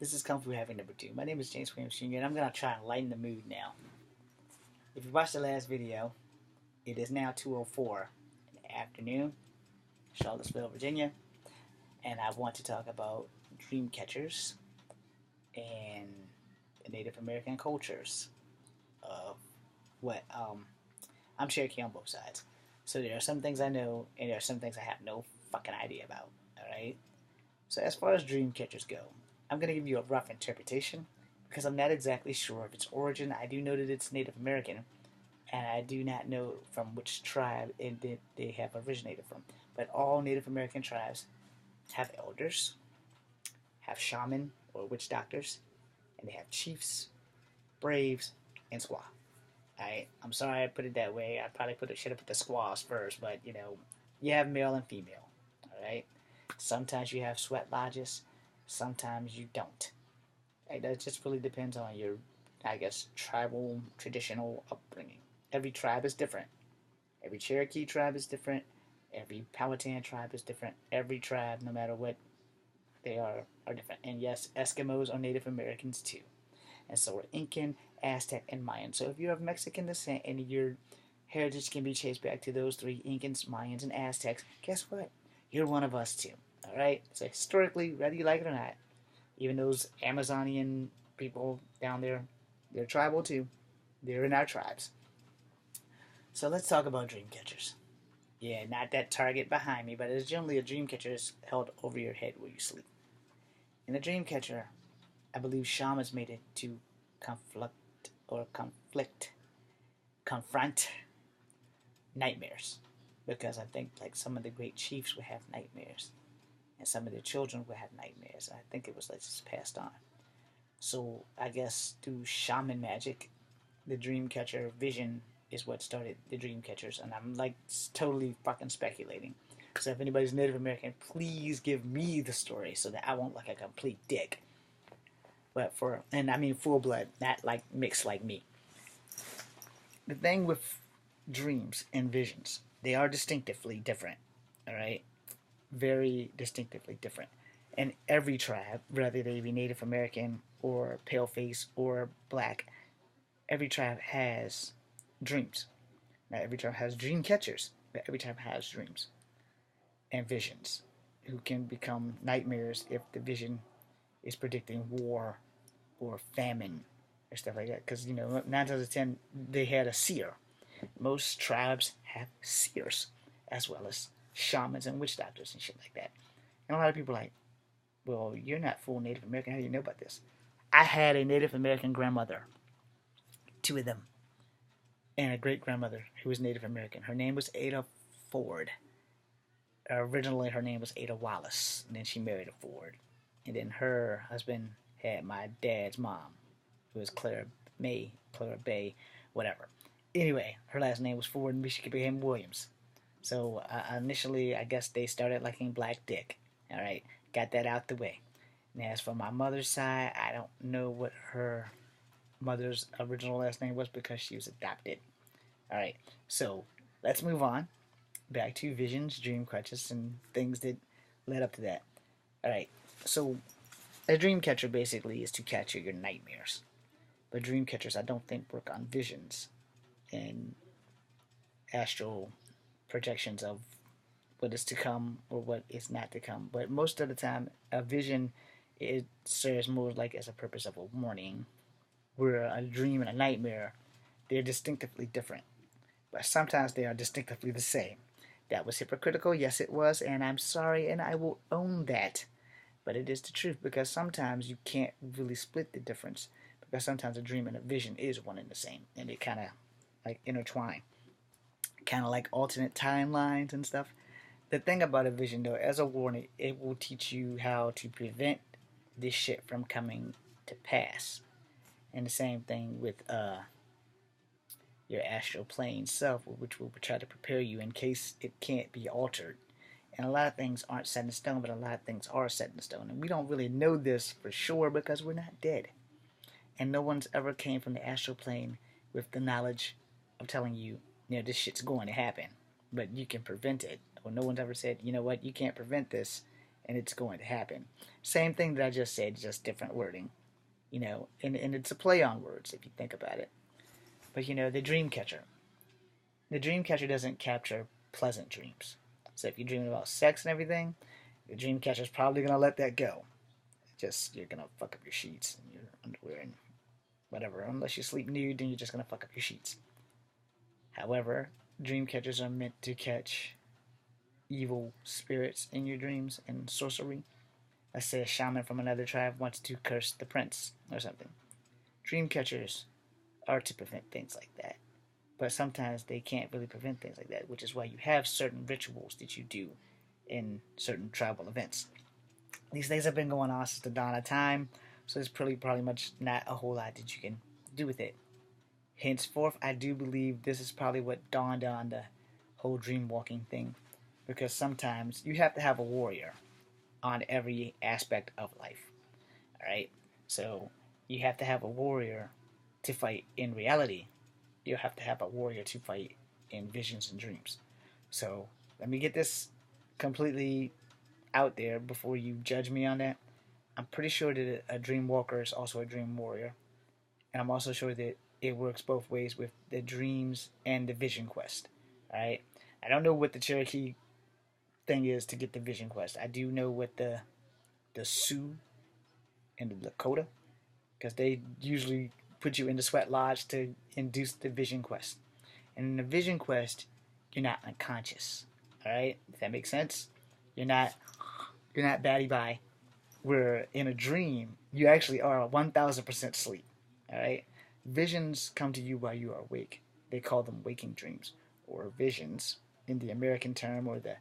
This is Kung Fu Heavy number 2. My name is James Williams Jr. and I'm going to try and lighten the mood now. If you watched the last video, it is now 2:04 in the afternoon, Charlottesville, Virginia, and I want to talk about Dreamcatchers and the Native American cultures of what I'm Cherokee on both sides. So there are some things I know and there are some things I have no fucking idea about. Alright? So as far as Dreamcatchers go, I'm going to give you a rough interpretation because I'm not exactly sure of its origin. I do know that it's Native American, and I do not know from which tribe they have originated from. But all Native American tribes have elders, have shaman or witch doctors, and they have chiefs, braves, and squaw. Alright, I'm sorry I put it that way. I probably should have put the squaws first, but you have male and female. Alright? Sometimes you have sweat lodges, sometimes you don't. That just really depends on your, I guess, tribal, traditional upbringing. Every tribe is different. Every Cherokee tribe is different. Every Powhatan tribe is different. Every tribe, no matter what they are different. And yes, Eskimos are Native Americans too. And so are Incan, Aztec, and Mayan. So if you're of Mexican descent and your heritage can be traced back to those three, Incans, Mayans, and Aztecs, guess what? You're one of us too. Alright? So historically, whether you like it or not, even those Amazonian people down there, they're tribal too. They're in our tribes. So let's talk about Dreamcatchers. Yeah, not that target behind me, but it's generally a Dreamcatcher held over your head where you sleep. In a Dreamcatcher, I believe shamans made it to confront nightmares. Because I think like some of the great chiefs would have nightmares. And some of their children would have nightmares. I think it was like just passed on. So I guess through shaman magic, the Dreamcatcher vision is what started the Dreamcatchers, and I'm like totally fucking speculating. So if anybody's Native American, please give me the story so that I won't look like a complete dick. But and I mean full blood, not like mixed like me. The thing with dreams and visions, they are distinctively different. All right, very distinctively different. And every tribe, whether they be Native American or paleface or black, every tribe has dreams. Now every tribe has dream catchers, but every tribe has dreams and visions who can become nightmares if the vision is predicting war or famine or stuff like that. Because 9 times out of 10 they had a seer. Most tribes have seers as well as shamans and witch doctors and shit like that. And a lot of people are like, well, you're not full Native American. How do you know about this? I had a Native American grandmother, 2 of them, and a great-grandmother who was Native American. Her name was Ada Ford. Originally, her name was Ada Wallace, and then she married a Ford. And then her husband had my dad's mom, who was Clara Bay, whatever. Anyway, her last name was Ford, and she became Williams. So initially, I guess they started liking black dick. All right, got that out the way. And as for my mother's side, I don't know what her mother's original last name was because she was adopted. Alright, so let's move on back to visions, dream catchers, and things that led up to that. Alright, so a dream catcher basically is to capture your nightmares. But dream catchers, I don't think, work on visions and astral projections of what is to come or what is not to come. But most of the time, a vision, it serves more like as a purpose of a warning, where a dream and a nightmare, they're distinctively different. But sometimes they are distinctively the same. That was hypocritical, yes it was, and I'm sorry, and I will own that. But it is the truth, because sometimes you can't really split the difference, because sometimes a dream and a vision is one and the same, and they kind of like intertwine. Kind of like alternate timelines and stuff. The thing about a vision, though, as a warning, it will teach you how to prevent this shit from coming to pass. And the same thing with your astral plane self, which will try to prepare you in case it can't be altered. And a lot of things aren't set in stone, but a lot of things are set in stone. And we don't really know this for sure because we're not dead. And no one's ever came from the astral plane with the knowledge of telling you, this shit's going to happen, but you can prevent it. Or no one's ever said, you know what, you can't prevent this, and it's going to happen. Same thing that I just said, just different wording, and it's a play on words if you think about it. But the dream catcher. The dream catcher doesn't capture pleasant dreams. So if you're dreaming about sex and everything, the dream catcher's probably gonna let that go. Just you're gonna fuck up your sheets and your underwear and whatever. Unless you sleep nude, then you're just gonna fuck up your sheets. However, dream catchers are meant to catch evil spirits in your dreams and sorcery. Let's say a shaman from another tribe wants to curse the prince or something. Dream catchers are to prevent things like that. But sometimes they can't really prevent things like that, which is why you have certain rituals that you do in certain tribal events. These things have been going on since the dawn of time, so there's probably much not a whole lot that you can do with it. Henceforth, I do believe this is probably what dawned on the whole dream walking thing, because sometimes you have to have a warrior on every aspect of life. All right, so you have to have a warrior to fight in reality. You have to have a warrior to fight in visions and dreams. So let me get this completely out there before you judge me on that. I'm pretty sure that a dream walker is also a dream warrior, and I'm also sure that it works both ways with the dreams and the vision quest. All right, I don't know what the Cherokee thing is to get the vision quest. I do know what the Sioux and the Lakota, because they usually put you in the sweat lodge to induce the vision quest. And in the vision quest, you're not unconscious. All right, if that makes sense, you're not batty by. Where in a dream, you actually are 1,000% sleep. All right, visions come to you while you are awake. They call them waking dreams or visions in the American term or the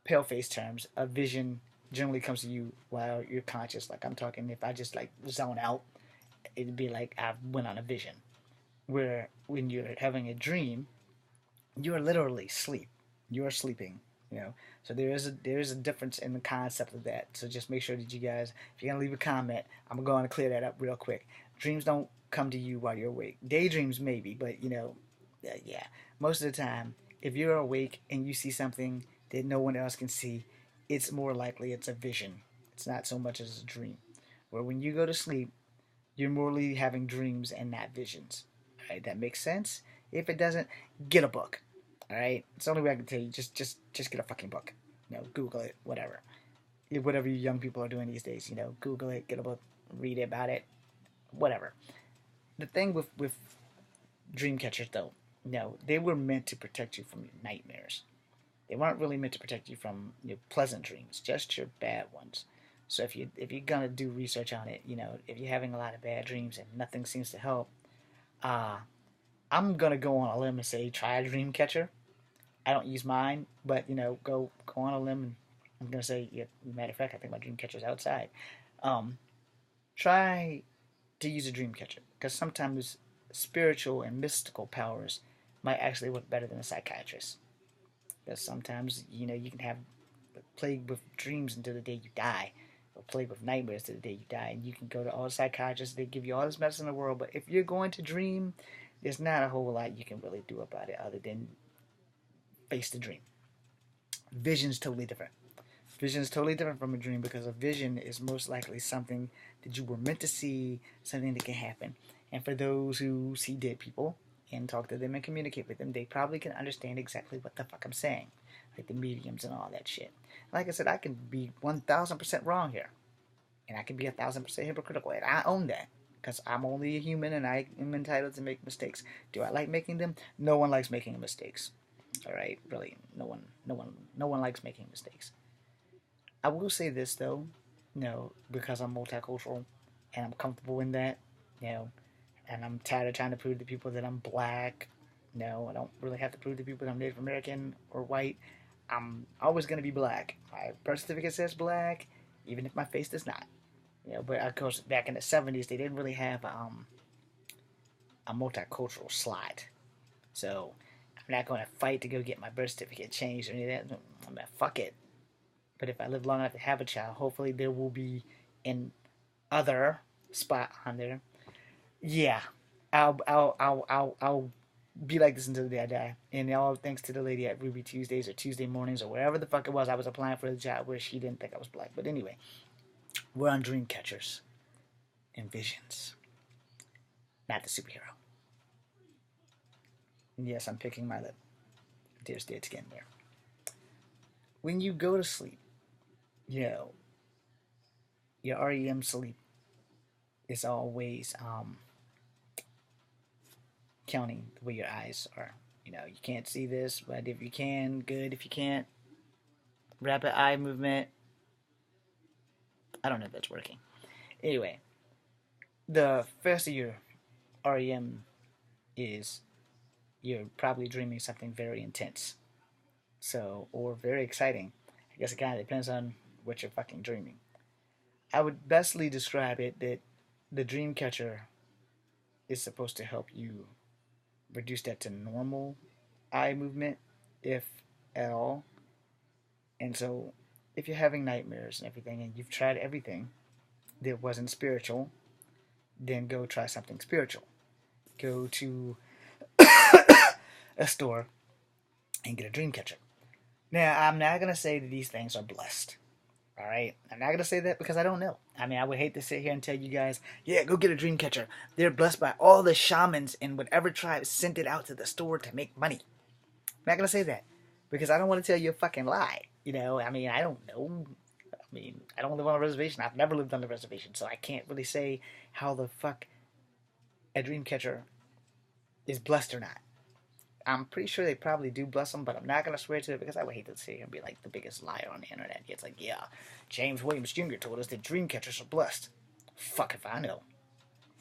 paleface terms. A vision generally comes to you while you're conscious. Like I'm talking, if I just like zone out, it'd be like I went on a vision. Where when you're having a dream, you're literally asleep. You're sleeping. So there is a difference in the concept of that. So just make sure that you guys, if you're gonna leave a comment, I'm going to clear that up real quick. Dreams don't come to you while you're awake. Daydreams maybe, but yeah, most of the time, if you're awake and you see something that no one else can see, it's more likely it's a vision. It's not so much as a dream. Where when you go to sleep, you're morely having dreams and not visions. All right, that makes sense. If it doesn't, get a book. All right, it's the only way I can tell you. Just get a fucking book. Google it, whatever. Whatever you young people are doing these days. Google it, get a book, read about it, whatever. The thing with Dreamcatchers, though, they were meant to protect you from your nightmares. They weren't really meant to protect you from your pleasant dreams, just your bad ones. So if you're gonna do research on it, if you're having a lot of bad dreams and nothing seems to help, uh, I'm gonna go on a limb and say try a dream catcher. I don't use mine, but go on a limb and I'm gonna say, yeah, matter of fact, I think my dream catcher's outside. Um, Try to use a dream catcher because sometimes spiritual and mystical powers might actually work better than a psychiatrist. Because sometimes you can have plagued with dreams until the day you die, or plagued with nightmares till the day you die, and you can go to all the psychiatrists. They give you all this medicine in the world, but if you're going to dream, there's not a whole lot you can really do about it other than face the dream. Vision's totally different. Vision is totally different from a dream because a vision is most likely something that you were meant to see, something that can happen. And for those who see dead people and talk to them and communicate with them, they probably can understand exactly what the fuck I'm saying, like the mediums and all that shit. Like I said, I can be 1,000% wrong here, and I can be 1,000% hypocritical, and I own that because I'm only a human and I am entitled to make mistakes. Do I like making them? No one likes making mistakes. All right, really, no one likes making mistakes. I will say this though, because I'm multicultural and I'm comfortable in that, you know, and I'm tired of trying to prove to people that I'm black. No, I don't really have to prove to people that I'm Native American or white. I'm always going to be black. My birth certificate says black, even if my face does not. But of course, back in the 70s, they didn't really have a multicultural slot. So I'm not going to fight to go get my birth certificate changed or any of that. I'm going to fuck it. But if I live long enough to have a child, hopefully there will be an other spot on there. Yeah, I'll be like this until the day I die. And all thanks to the lady at Ruby Tuesdays or Tuesday mornings or wherever the fuck it was I was applying for the job where she didn't think I was black. But anyway, we're on Dreamcatchers and Visions, not the superhero. And yes, I'm picking my lip. There's dead skin there. When you go to sleep, you know, your REM sleep is always counting the way your eyes are. You know, you can't see this, but if you can, good. If you can't, rapid eye movement. I don't know if that's working. Anyway, the faster your REM is, you're probably dreaming something very intense. So, or very exciting. I guess it kind of depends on what you're fucking dreaming. I would bestly describe it that the dream catcher is supposed to help you reduce that to normal eye movement, if at all. And so, if you're having nightmares and everything, and you've tried everything that wasn't spiritual, then go try something spiritual. Go to a store and get a dream catcher. Now, I'm not gonna say that these things are blessed. All right, I'm not gonna say that because I don't know. I mean, I would hate to sit here and tell you guys, yeah, go get a dream catcher. They're blessed by all the shamans in whatever tribe sent it out to the store to make money. I'm not gonna say that because I don't want to tell you a fucking lie. You know, I mean, I don't know. I mean, I don't live on a reservation. I've never lived on a reservation, so I can't really say how the fuck a dream catcher is blessed or not. I'm pretty sure they probably do bless them, but I'm not going to swear to it because I would hate to sit here and be like the biggest liar on the internet. It's like, yeah, James Williams Jr. told us that Dreamcatchers are blessed. Fuck if I know.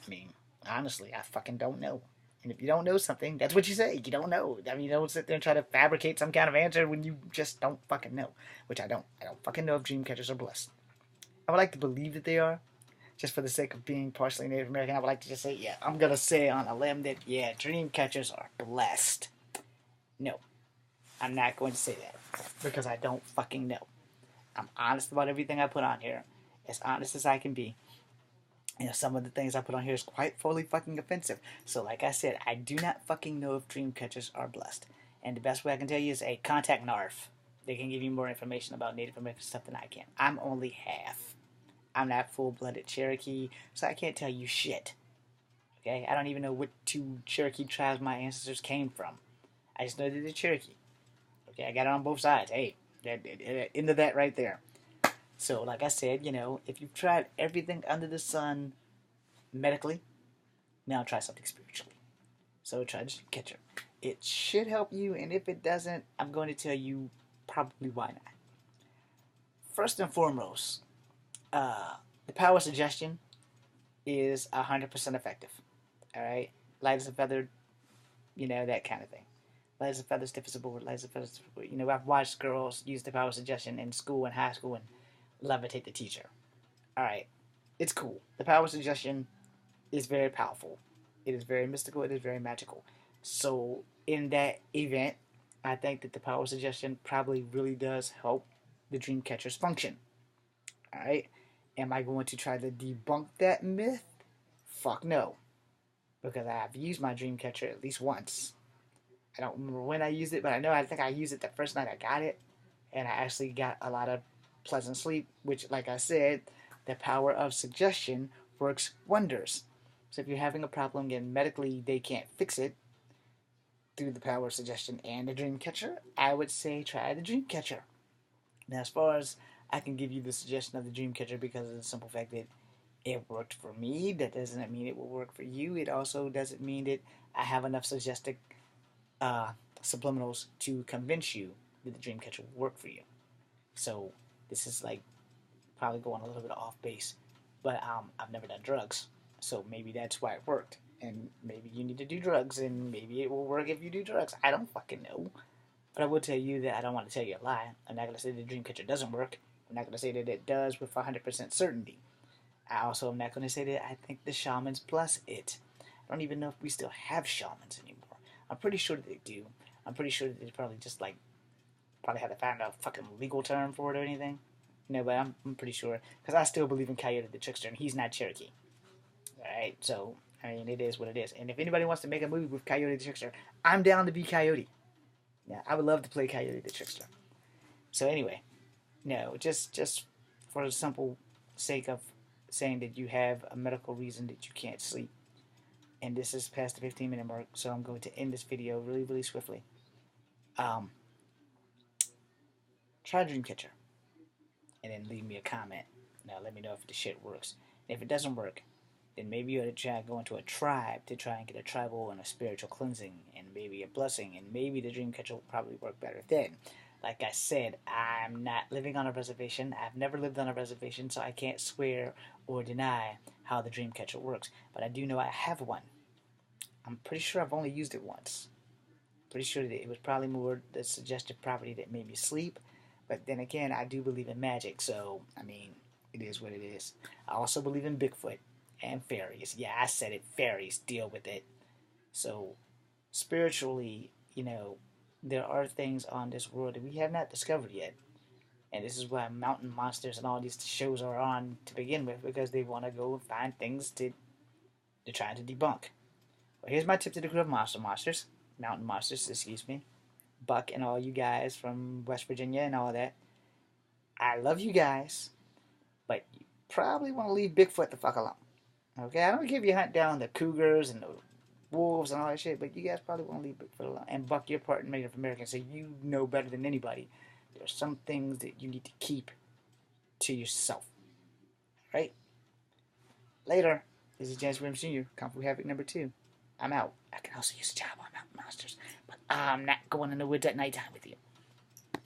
I mean, honestly, I fucking don't know. And if you don't know something, that's what you say. You don't know. I mean, you don't sit there and try to fabricate some kind of answer when you just don't fucking know. Which I don't. I don't fucking know if Dreamcatchers are blessed. I would like to believe that they are. Just for the sake of being partially Native American, I would like to just say, yeah, I'm going to say on a limb that, yeah, Dreamcatchers are blessed. No, I'm not going to say that because I don't fucking know. I'm honest about everything I put on here, as honest as I can be. You know, some of the things I put on here is quite fully fucking offensive. So, like I said, I do not fucking know if dream catchers are blessed. And the best way I can tell you is, hey, contact NARF. They can give you more information about Native American stuff than I can. I'm only half. I'm not full-blooded Cherokee, so I can't tell you shit. Okay? I don't even know what two Cherokee tribes my ancestors came from. I just know that they're Cherokee. Okay, I got it on both sides. Hey, into that right there. So, like I said, you know, if you've tried everything under the sun medically, now try something spiritually. So try the catcher. It should help you, and if it doesn't, I'm going to tell you probably why not. First and foremost, the power of suggestion is 100% effective. All right, light as a feather, you know, that kind of thing. Light as a feather, stiff as a board. Light as a feather, stiff as a board. You know, I've watched girls use the power of suggestion in school and high school and levitate the teacher. All right, it's cool. The power of suggestion is very powerful. It is very mystical. It is very magical. So in that event, I think that the power of suggestion probably really does help the dream catcher's function. All right. Am I going to try to debunk that myth? Fuck no. Because I've used my dream catcher at least once. I don't remember when I used it, but I think I used it the first night I got it. And I actually got a lot of pleasant sleep, which, like I said, the power of suggestion works wonders. So if you're having a problem and medically they can't fix it through the power of suggestion and the dream catcher, I would say try the dream catcher. Now, as far as I can give you the suggestion of the dream catcher because of the simple fact that it worked for me, that doesn't mean it will work for you. It also doesn't mean that I have enough suggestive subliminals to convince you that the dream catcher will work for you. So this is like probably going a little bit off base, but I've never done drugs, so maybe that's why it worked. And maybe you need to do drugs, and maybe it will work if you do drugs. I don't fucking know. But I will tell you that I don't want to tell you a lie. I'm not going to say the dream catcher doesn't work. I'm not going to say that it does with 100% certainty. I also am not going to say that I think the shamans bless it. I don't even know if we still have shamans anymore. I'm pretty sure that they do. I'm pretty sure that they probably just like probably had to find a fucking legal term for it or anything. No, but I'm pretty sure because I still believe in Coyote the Trickster, and he's not Cherokee. All right, so I mean, it is what it is. And if anybody wants to make a movie with Coyote the Trickster, I'm down to be Coyote. Yeah, I would love to play Coyote the Trickster. So anyway, no, just for the simple sake of saying that you have a medical reason that you can't sleep. And this is past the 15-minute mark, so I'm going to end this video really, really swiftly. Um, try Dreamcatcher, and then leave me a comment. Now let me know if the shit works. And if it doesn't work, then maybe you ought to try going to a tribe to try and get a tribal and a spiritual cleansing and maybe a blessing, and maybe the Dreamcatcher will probably work better then. Like I said, I'm not living on a reservation. I've never lived on a reservation, so I can't swear or deny how the Dreamcatcher works. But I do know I have one. I'm pretty sure I've only used it once. Pretty sure that it was probably more the suggestive property that made me sleep. But then again, I do believe in magic, so, I mean, it is what it is. I also believe in Bigfoot and fairies. Yeah, I said it. Fairies deal with it. So, spiritually, you know, there are things on this world that we have not discovered yet. And this is why mountain monsters and all these shows are on to begin with, because they want to go and find things to try to debunk. Well, here's my tip to the crew of monsters, mountain monsters, excuse me, Buck and all you guys from West Virginia and all that. I love you guys, but you probably want to leave Bigfoot the fuck alone. Okay, I don't care if you hunt down the cougars and the wolves and all that shit, but you guys probably want to leave Bigfoot alone. And Buck, you're part Native American, so you know better than anybody. There are some things that you need to keep to yourself. Right? Later. This is James Williams Jr., Kung Fu Havoc #2. I'm out. I can also use a job on Mountain Monsters, but I'm not going in the woods at nighttime with you.